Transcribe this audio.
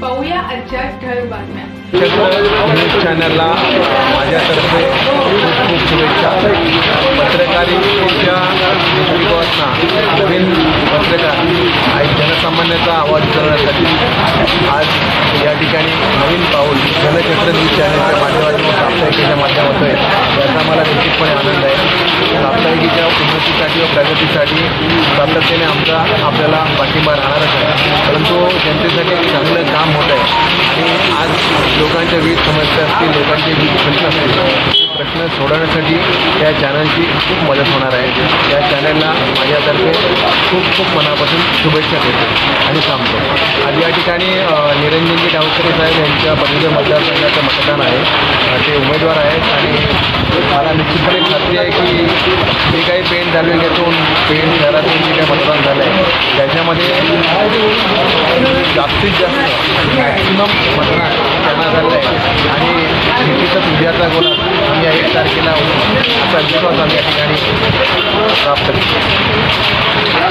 पाहूया आजच्या ठळक बातम्या। न्यूज चॅनलला माझ्यातर्फे खूप शुभेच्छा। पत्रकारितेच्या दृष्टिकोनातून नवीन पत्रकार आणि जनसामान्याचा आवाज करण्यासाठी आज या ठिकाणी नवीन पाऊल जनचक्र न्यूज चॅनलच्या माध्यमातून साप्ताहिकीच्या माध्यमातून याचा मला निश्चितपणे आनंद आहे। साप्ताहिकीच्या उन्नतीसाठी व प्रगतीसाठी सातत्याने आपल्याला पाठिंबा राहणारच आहे, परंतु जनतेसाठी एक चांगलं काम होत आहे आणि आज लोकांच्या विविध समस्या असतील, लोकांचे विविध प्रश्न असतील, प्रश्न सोडवण्यासाठी या चॅनलची खूप मदत होणार आहे। या चॅनलला माझ्यातर्फे खूप मनापासून शुभेच्छा देतो आणि थांबतो। आज या ठिकाणी निरंजनजी डावकरे साहेब यांच्या पदवीधर मतदारसंघाचं मतदान आहे, ते उमेदवार आहेत आणि मला निश्चितपणे खात्री आहे की जे काही पेण तालुक्यातून पेण शहरातून जे काही मतदान झालं आहे त्याच्यामध्ये जास्तीत जास्त मॅक्सिमम मतदान त्यांना झालं आहे आणि निश्चितच उद्याचा गोला या 1 तारखेला असा विश्वास आम्ही या ठिकाणी प्राप्त केला।